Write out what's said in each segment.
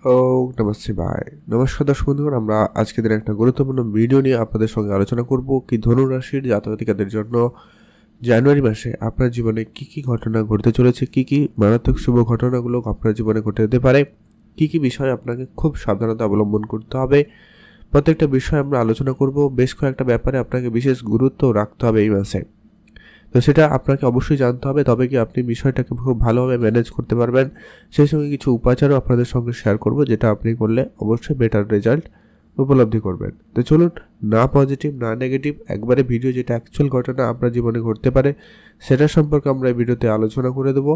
নমস্তে ভাই। নমস্কার দর্শক বন্ধুগণ, আমরা আজকের দিনে একটা গুরুত্বপূর্ণ ভিডিও নিয়ে আপনাদের সঙ্গে আলোচনা করব কি ধনু রাশির জাতক-জাতিকাদের জন্য জানুয়ারি মাসে আপনার জীবনে কি ঘটনা ঘটতে চলেছে, কি মারাত্মক শুভ ঘটনাগুলো আপনার জীবনে ঘটে যেতে পারে, কি বিষয়ে আপনাকে খুব সাবধানতা অবলম্বন করতে হবে, প্রত্যেকটা বিষয় আমরা আলোচনা করব। বেশ কয়েকটা ব্যাপারে আপনাকে বিশেষ গুরুত্ব রাখতে হবে এই মাসে, তো সেটা আপনাকে অবশ্যই জানতে হবে, তবে কি আপনি বিষয়টাকে খুব ভালোভাবে ম্যানেজ করতে পারবেন। সেই সঙ্গে কিছু উপাচারও আপনাদের সঙ্গে শেয়ার করব, যেটা আপনি করলে অবশ্যই বেটার রেজাল্ট উপলব্ধি করবেন। তো চলুন, না পজিটিভ না নেগেটিভ, একবারে ভিডিও যেটা অ্যাকচুয়াল ঘটনা আপনার জীবনে ঘটতে পারে সেটা সম্পর্কে আমরা এই ভিডিওতে আলোচনা করে দেবো।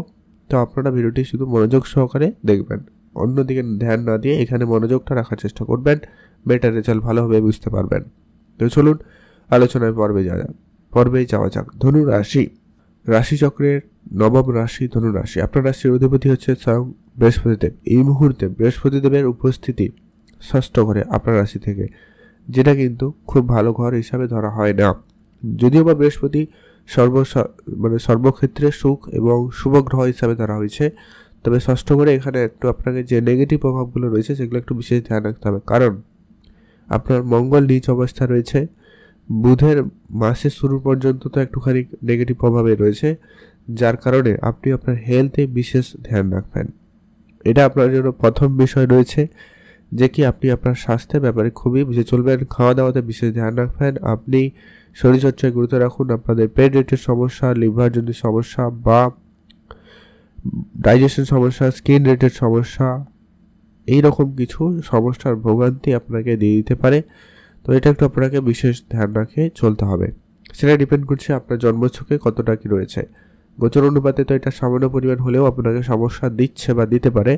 তো আপনারা ভিডিওটি শুধু মনোযোগ সহকারে দেখবেন, অন্যদিকে ধ্যান না দিয়ে এখানে মনোযোগটা রাখার চেষ্টা করবেন, বেটার রেজাল্ট ভালোভাবে বুঝতে পারবেন। তো চলুন আলোচনায় পর্বে যাওয়া যাক। ধনু রাশি, রাশিচক্রের নবম রাশি ধনু রাশি। আপনার রাশির অধিপতি হচ্ছে স্বয়ং বৃহস্পতিদেব। এই মুহূর্তে বৃহস্পতিদেবের উপস্থিতি ষষ্ঠ ঘরে আপনার রাশি থেকে, যেটা কিন্তু খুব ভালো ঘর হিসাবে ধরা হয় না। যদিও বা বৃহস্পতি সর্বক্ষেত্রে সুখ এবং শুভ গ্রহ হিসাবে ধরা হয়েছে, তবে ষষ্ঠ ঘরে এখানে একটু আপনাকে যে নেগেটিভ প্রভাবগুলো রয়েছে সেগুলো একটু বিশেষ ধ্যান রাখতে হবে। কারণ আপনার মঙ্গল নিচ অবস্থা রয়েছে, বুধের মাসের শুরু পর্যন্ত তো একটুখানি নেগেটিভ প্রভাবে রয়েছে, যার কারণে আপনি আপনার হেলথে বিশেষ ধ্যান রাখবেন। এটা আপনার জন্য প্রথম বিষয় রয়েছে যে কি আপনি আপনার স্বাস্থ্যের ব্যাপারে খুবই বুঝে চলবেন, খাওয়া দাওয়াতে বিশেষ ধ্যান রাখবেন, আপনি শরীরচর্চায় গুরুত্ব রাখুন। আপনাদের পেট রিলেটেড সমস্যা, লিভার জনিত সমস্যা বা ডাইজেশন সমস্যা, স্কিন রিলেটেড সমস্যা, এইরকম কিছু সমস্যার ভোগান্তি আপনাকে দিয়ে দিতে পারে। তো এটা একটু আপনাকে বিশেষ ধ্যান রাখে চলতে হবে। সেটা ডিপেন্ড করছে আপনার জন্মছকে কতটা কি রয়েছে। গোচর অনুপাতে তো এটা সামান্য পরিমাণ হলেও আপনাকে সমস্যা দিচ্ছে বা দিতে পারে,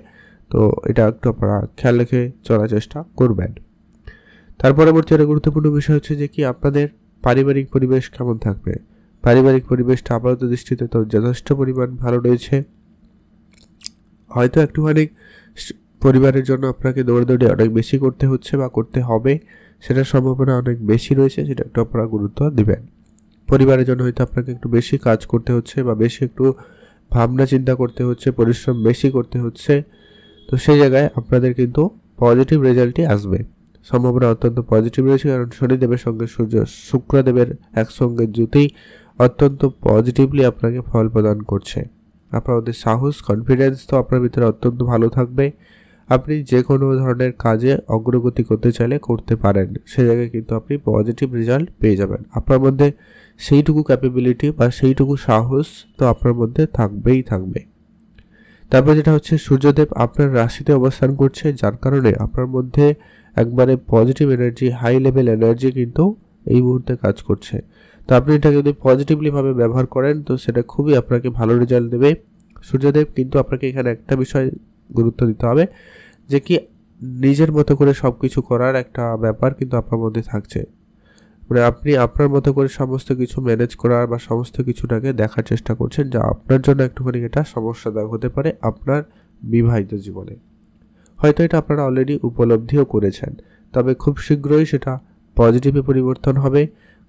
তো এটা একটু আপনারা খেয়াল রেখে চলার চেষ্টা করবেন। তার পরবর্তী একটা গুরুত্বপূর্ণ বিষয় হচ্ছে যে কি আপনাদের পারিবারিক পরিবেশ কেমন থাকবে। পারিবারিক পরিবেশটা আপাতত দৃষ্টিতে তো যথেষ্ট পরিমাণ ভালো রয়েছে। হয়তো একটুখানি পরিবারের জন্য আপনাকে দৌড়াদৌড়ি অনেক বেশি করতে হচ্ছে বা করতে হবে, সেটার সম্ভাবনা অনেক বেশি রয়েছে, সেটা একটু আপনারা গুরুত্ব দেবেন। পরিবারের জন্য হয়তো আপনাকে একটু বেশি কাজ করতে হচ্ছে বা বেশি একটু ভাবনা চিন্তা করতে হচ্ছে, পরিশ্রম বেশি করতে হচ্ছে, তো সেই জায়গায় আপনাদের কিন্তু পজিটিভ রেজাল্টই আসবে, সম্ভাবনা অত্যন্ত পজিটিভ রয়েছে। কারণ শনিদেবের সঙ্গে শুক্রদেবের একসঙ্গে জুতেই অত্যন্ত পজিটিভলি আপনাকে ফল প্রদান করছে। আপনার মধ্যে সাহস, কনফিডেন্স তো আপনার ভিতরে অত্যন্ত ভালো থাকবে। আপনি যে কোনো ধরনের কাজে অগ্রগতি করতে চাইলে করতে পারেন, সে জায়গায় কিন্তু আপনি পজিটিভ রেজাল্ট পেয়ে যাবেন। আপনার মধ্যে সেইটুকু ক্যাপাবিলিটি বা সেইটুকু সাহস তো আপনার মধ্যে থাকবেই থাকবে। তারপর যেটা হচ্ছে, সূর্যদেব আপনার রাশিতে অবস্থান করছে, যার কারণে আপনার মধ্যে একবারে positive energy, high level energy কিন্তু এই মুহূর্তে কাজ করছে। তো আপনি এটাকে যদি পজিটিভলিভাবে ব্যবহার করেন তো সেটা খুবই আপনাকে ভালো রেজাল্ট দেবে। সূর্যদেব কিন্তু আপনাকে এখানে একটা বিষয় গুরুত্ব দিতে হবে যে কি নিজের মতো করে সব কিছু করার একটা ব্যাপার কিন্তু আপনার মধ্যে থাকছে, মানে আপনি আপনার মতো করে সমস্ত কিছু ম্যানেজ করার বা সমস্ত কিছুটাকে দেখার চেষ্টা করছেন, যা আপনার জন্য একটুখানি এটা সমস্যাদায়ক হতে পারে আপনার বিবাহিত জীবনে। হয়তো এটা আপনারা অলরেডি উপলব্ধিও করেছেন, তবে খুব শীঘ্রই সেটা পজিটিভে পরিবর্তন হবে।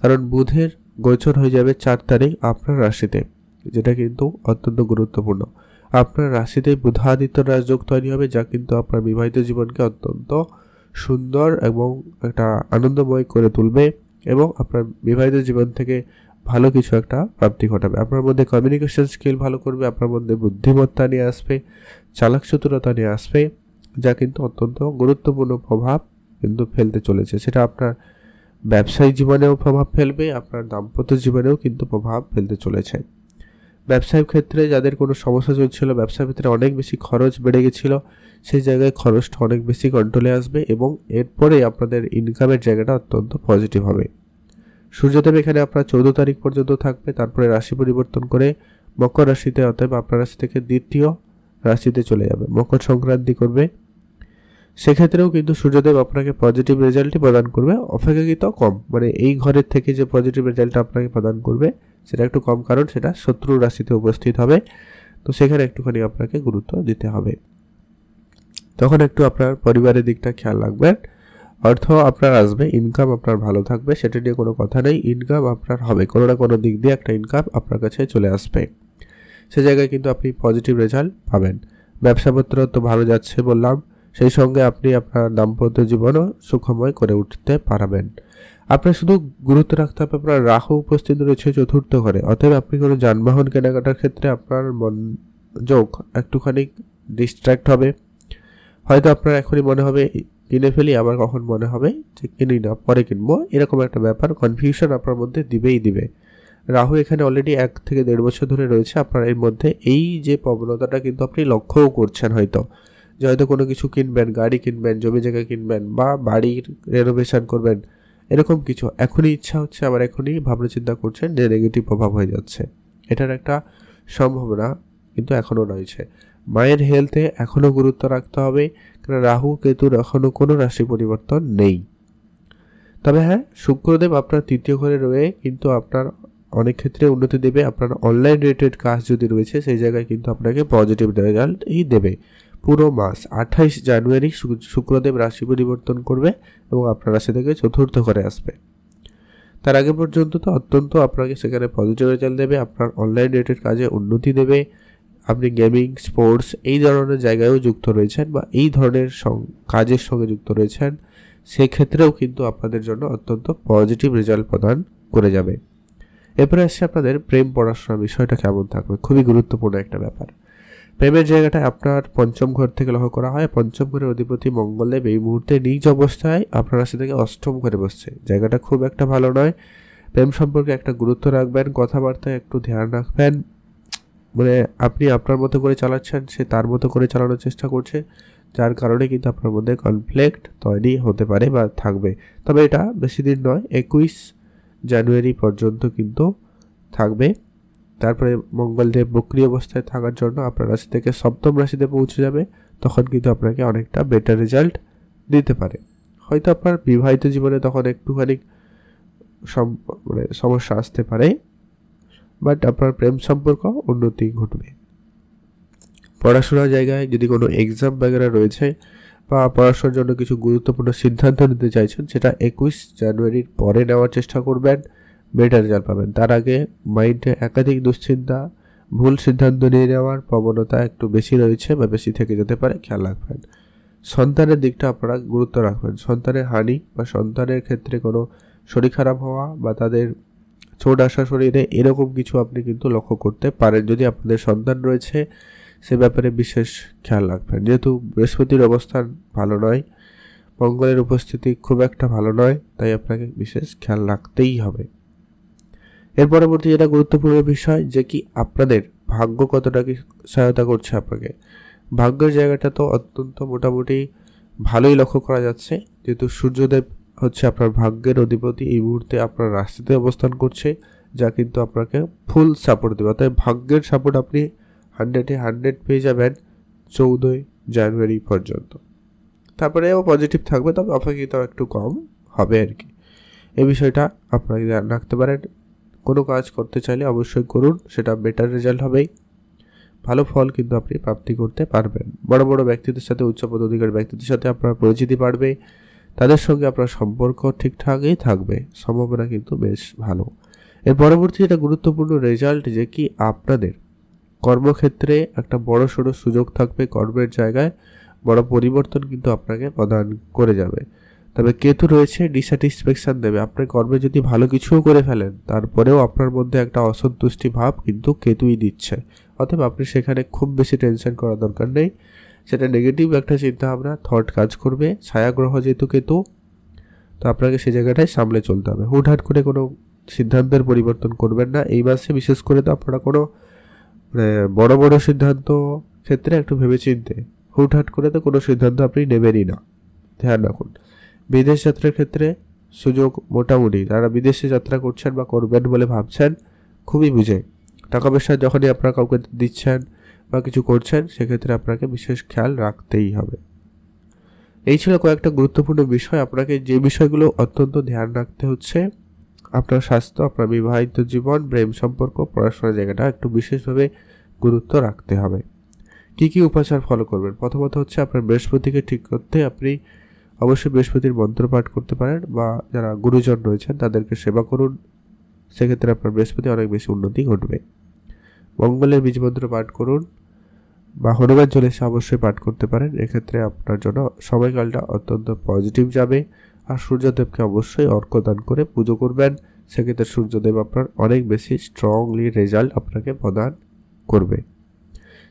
কারণ বুধের গোচর হয়ে যাবে 4 তারিখ আপনার রাশিতে, যেটা কিন্তু অত্যন্ত গুরুত্বপূর্ণ। আপনার রাশিতে বুধাদিত্য রাজযোগ তৈরি হবে, যা কিন্তু আপনার বিবাহিত জীবনকে অত্যন্ত সুন্দর এবং একটা আনন্দময় করে তুলবে এবং আপনার বিবাহিত জীবন থেকে ভালো কিছু একটা প্রাপ্তি ঘটাবে। আপনার মধ্যে কমিউনিকেশন স্কিল ভালো করবে, আপনার মধ্যে বুদ্ধিমত্তা নিয়ে আসবে, চালাক চতুরতা নিয়ে আসবে, যা কিন্তু অত্যন্ত গুরুত্বপূর্ণ প্রভাব কিন্তু ফেলতে চলেছে। সেটা আপনার ব্যবসায়িক জীবনেও প্রভাব ফেলবে, আপনার দাম্পত্য জীবনেও কিন্তু প্রভাব ফেলতে চলেছে। ব্যবসায়িক ক্ষেত্রে যাদের কোনো সমস্যা চলছিল, ব্যবসার ক্ষেত্রে অনেক বেশি খরচ বেড়ে গেছিলো, সেই জায়গায় খরচটা অনেক বেশি কন্ট্রোলে আসবে এবং এরপরে আপনাদের ইনকামের জায়গাটা অত্যন্ত পজিটিভ হবে। সূর্যদেব এখানে আপনার 14 তারিখ পর্যন্ত থাকবে, তারপরে রাশি পরিবর্তন করে মকর রাশিতে, অতএব আপনার রাশি থেকে দ্বিতীয় রাশিতে চলে যাবে, মকর সংক্রান্তি করবে। সেক্ষেত্রেও কিন্তু সূর্যদেব আপনাকে পজিটিভ রেজাল্টই প্রদান করবে, অপেক্ষাকৃত কম, মানে এই ঘরের থেকে যে পজিটিভ রেজাল্ট আপনাকে প্রদান করবে সেটা একটু কম, কারণ সেটা শত্রু রাশিতে উপস্থিত হবে, তো সেখানে একটুখানি আপনাকে গুরুত্ব দিতে হবে। তখন একটু আপনার পরিবারের দিকটা খেয়াল রাখবেন। অর্থ আপনার আসবে, ইনকাম আপনার ভালো থাকবে, সেটা নিয়ে কোনো কথা নেই, ইনকাম আপনার হবে, কোনো না কোনো দিক দিয়ে একটা ইনকাম আপনার কাছে চলে আসবে, সে জায়গায় কিন্তু আপনি পজিটিভ রেজাল্ট পাবেন। ব্যবসাপত্র তো ভালো যাচ্ছে বললাম, সেই সঙ্গে আপনি আপনার দাম্পত্য জীবনও সুখময় করে উঠতে পারবেন। আপনার শুধু গুরুত্ব রাখতে হবে আপনার রাহু উপস্থিত রয়েছে চতুর্থ ঘরে, অতএব আপনি কোনো যানবাহন কেনাকাটার ক্ষেত্রে আপনার মনোযোগ একটুখানি ডিস্ট্র্যাক্ট হবে। হয়তো আপনার এখনই মনে হবে কিনে ফেলি, আবার কখন মনে হবে যে কিনি না, পরে কিনবো, এরকম একটা ব্যাপার কনফিউশন আপনার মধ্যে দিবেই দিবে। রাহু এখানে অলরেডি 1 থেকে 1.5 বছর ধরে রয়েছে। আপনার এর মধ্যে এই যে প্রবণতাটা কিন্তু আপনি লক্ষ্যও করছেন হয়তো, যে হয়তো কোনো কিছু কিনবেন, গাড়ি কিনবেন, জমি জায়গা কিনবেন বা বাড়ির রেনোভেশন করবেন, এরকম কিছু এখনই ইচ্ছা হচ্ছে, আবার এখনই ভাবনা চিন্তা করছেন, যে নেগেটিভ প্রভাব হয়ে যাচ্ছে। এটার একটা সম্ভাবনা কিন্তু এখনও রয়েছে। মায়ের হেলথে এখনও গুরুত্ব রাখতে হবে, কারণ রাহু কেতুর এখনও কোনো রাশি পরিবর্তন নেই। তবে হ্যাঁ, শুক্রদেব আপনার 3য় ঘরে রয়ে কিন্তু আপনার অনেক ক্ষেত্রে উন্নতি দেবে। আপনার অনলাইন রিলেটেড কাজ যদি রয়েছে সেই জায়গায় কিন্তু আপনাকে পজিটিভ রেজাল্টই দেবে। পুরো মাস 28 জানুয়ারি শুক্রদেব রাশি পরিবর্তন করবে এবং আপনার রাশি থেকে চতুর্থ ঘরে আসবে। তার আগে পর্যন্ত তো অত্যন্ত আপনাকে সেখানে পজিটিভ রেজাল্ট দেবে, আপনার অনলাইন রিলেটেড কাজে উন্নতি দেবে। আপনি গেমিং, স্পোর্টস এই ধরনের জায়গায়ও যুক্ত রয়েছেন বা এই ধরনের কাজের সঙ্গে যুক্ত রয়েছেন, সেক্ষেত্রেও কিন্তু আপনাদের জন্য অত্যন্ত পজিটিভ রেজাল্ট প্রদান করে যাবে। এরপরে আসছে আপনাদের প্রেম পড়াশোনার বিষয়টা কেমন থাকবে, খুবই গুরুত্বপূর্ণ একটা ব্যাপার। প্রেমের জায়গাটা আপনার 5ম ঘর থেকে লক্ষ্য করা হয়। 5ম ঘরের অধিপতি মঙ্গলদেব এই মুহূর্তে নিজ অবস্থায় আপনার রাশি থেকে 8ম ঘরে বসছে। জায়গাটা খুব একটা ভালো নয়। প্রেম সম্পর্কে একটা গুরুত্ব রাখবেন, কথাবার্তায় একটু ধ্যান রাখবেন। মানে আপনি আপনার মতো করে চালাচ্ছেন, সে তার মতো করে চালানোর চেষ্টা করছে, যার কারণে কিন্তু আপনার মধ্যে কনফ্লিক্ট তৈরি হতে পারে বা থাকবে। তবে এটা বেশি দিন নয়, 21 জানুয়ারি পর্যন্ত কিন্তু থাকবে। তারপরে মঙ্গলদেব বক্রী অবস্থায় থাকার জন্য আপনার রাশি থেকে 7ম রাশিতে পৌঁছে যাবে। তখন কিন্তু আপনাকে অনেকটা বেটার রেজাল্ট দিতে পারে। হয়তো আপনার বিবাহিত জীবনে তখন একটুখানি সমস্যা আসতে পারে, বাট আপনার প্রেম সম্পর্ক উন্নতি ঘটবে। পড়াশোনার জায়গায় যদি কোনো এক্সাম বগেরা রয়েছে বা পড়াশোনার জন্য কিছু গুরুত্বপূর্ণ সিদ্ধান্ত নিতে চাইছেন, সেটা 21 জানুয়ারির পরে নেওয়ার চেষ্টা করবেন, বেটার রেজাল্ট পাবেন। তার আগে মাইন্ডে একাধিক দুশ্চিন্তা, ভুল সিদ্ধান্ত নিয়ে নেওয়ার প্রবণতা একটু বেশি রয়েছে বা বেশি থেকে যেতে পারে, খেয়াল রাখবেন। সন্তানের দিকটা আপনারা গুরুত্ব রাখবেন। সন্তানের হানি বা সন্তানের ক্ষেত্রে কোনো শরীর খারাপ হওয়া বা তাদের চোট আসা শরীরে, এরকম কিছু আপনি কিন্তু লক্ষ্য করতে পারেন। যদি আপনাদের সন্তান রয়েছে সে ব্যাপারে বিশেষ খেয়াল রাখবেন। যেহেতু বৃহস্পতির অবস্থান ভালো নয়, মঙ্গলের উপস্থিতি খুব একটা ভালো নয়, তাই আপনাকে বিশেষ খেয়াল রাখতেই হবে। এর পরবর্তী যেটা গুরুত্বপূর্ণ বিষয়, যে কি আপনাদের ভাগ্য কতটা কি সহায়তা করছে আপনাকে। ভাগ্যের জায়গাটা তো অত্যন্ত মোটামুটি ভালোই লক্ষ্য করা যাচ্ছে, যেহেতু সূর্যদেব হচ্ছে আপনার ভাগ্যের অধিপতি, এই মুহূর্তে আপনার রাশিতে অবস্থান করছে, যা কিন্তু আপনাকে ফুল সাপোর্ট দেবে। তাই ভাগ্যের সাপোর্ট আপনি 100-এ 100 পেয়ে যাবেন 14 জানুয়ারি পর্যন্ত। তারপরেও পজিটিভ থাকবে, তবে অপেক্ষিত একটু কম হবে আর কি। এই বিষয়টা আপনারা ধ্যান রাখতে পারেন। কোনো কাজ করতে চাইলে অবশ্যই করুন, সেটা বেটার রেজাল্ট হবেই, ভালো ফল কিন্তু আপনি প্রাপ্তি করতে পারবেন। বড় বড় ব্যক্তিদের সাথে, উচ্চ পদাধিকারী ব্যক্তিদের সাথে আপনার পরিচিতি বাড়বে, তাদের সঙ্গে আপনার সম্পর্ক ঠিকঠাকই থাকবে, সম্ভাবনা কিন্তু বেশ ভালো। এর পরবর্তী এটা গুরুত্বপূর্ণ রেজাল্ট, যে কি আপনাদের কর্মক্ষেত্রে একটা বড় সড়ো সুযোগ থাকবে। কর্মের জায়গায় বড় পরিবর্তন কিন্তু আপনাকে প্রদান করে যাবে। তবে কেতু রয়েছে, ডিস্যাটিসফ্যাকশন দেবে। আপনার কর্মে যদি ভালো কিছুও করে ফেলেন, তারপরেও আপনার মধ্যে একটা অসন্তুষ্টি ভাব কিন্তু কেতুই দিচ্ছে। অতএব আপনি সেখানে খুব বেশি টেনশন করার দরকার নেই। সেটা নেগেটিভ একটা চিন্তাভাবনা, থট কাজ করবে। ছায়াগ্রহ যেহেতু কেতু, তো আপনাকে সেই জায়গাটায় সামলে চলতে হবে। হুটহাট করে কোনো সিদ্ধান্তের পরিবর্তন করবেন না এই মাসে। বিশেষ করে তো আপনারা কোনো বড় বড় সিদ্ধান্ত ক্ষেত্রে একটু ভেবেচিন্তে, হুটহাট করে তো কোনো সিদ্ধান্ত আপনি নেবেনই না, ধ্যান রাখুন। বিদেশ যাত্রার ক্ষেত্রে সুযোগ মোটামুটি, যারা বিদেশে যাত্রা করছেন বা করবেন বলে ভাবছেন, খুবই বুঝে টাকা পয়সা যখনই আপনারা কাউকে দিচ্ছেন বা কিছু করছেন, সেক্ষেত্রে আপনাকে বিশেষ খেয়াল রাখতেই হবে। এই ছিল কয়েকটা গুরুত্বপূর্ণ বিষয়। আপনাকে যে বিষয়গুলো অত্যন্ত ধ্যান রাখতে হচ্ছে, আপনার স্বাস্থ্য, আপনার বিবাহিত জীবন, প্রেম সম্পর্ক, পড়াশোনার জায়গাটা একটু বিশেষভাবে গুরুত্ব রাখতে হবে। কি কি উপাচার ফলো করবেন? প্রথমত হচ্ছে আপনার বৃহস্পতিকে ঠিক করতে আপনি অবশ্যই বৃহস্পতির মন্ত্র পাঠ করতে পারেন, বা যারা গুরুজন রয়েছেন তাদেরকে সেবা করুন, সেক্ষেত্রে আপনার বৃহস্পতি অনেক বেশি উন্নতি ঘটবে। মঙ্গলের বীজমন্ত্র পাঠ করুন, বা হনুমান চল্লিশা অবশ্যই পাঠ করতে পারেন। এক্ষেত্রে আপনার জন্য সময়কালটা অত্যন্ত পজিটিভ যাবে। আর সূর্যদেবকে অবশ্যই অর্ঘ্য দান করে পুজো করবেন। সেক্ষেত্রে সূর্যদেব আপনার অনেক বেশি স্ট্রংলি রেজাল্ট আপনাকে প্রদান করবে।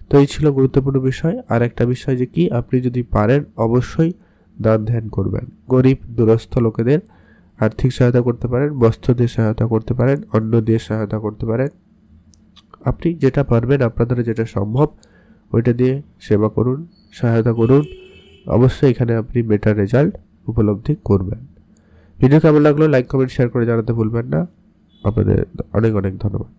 তো এই ছিল গুরুত্বপূর্ণ বিষয়। আর একটা বিষয় যে কি, আপনি যদি পারেন অবশ্যই দান ধ্যান করবেন। গরিব দুরস্থ লোকেদের আর্থিক সহায়তা করতে পারেন, বস্ত্র দিয়ে সহায়তা করতে পারেন, অন্ন দিয়ে সহায়তা করতে পারেন। আপনি যেটা পারবেন, আপনাদের যেটা সম্ভব ওইটা দিয়ে সেবা করুন, সহায়তা করুন। অবশ্যই এখানে আপনি বেটার রেজাল্ট উপলব্ধি করবেন। ভিডিও কেমন লাগলো লাইক কমেন্ট শেয়ার করে জানাতে ভুলবেন না। আপনাদের অনেক অনেক ধন্যবাদ।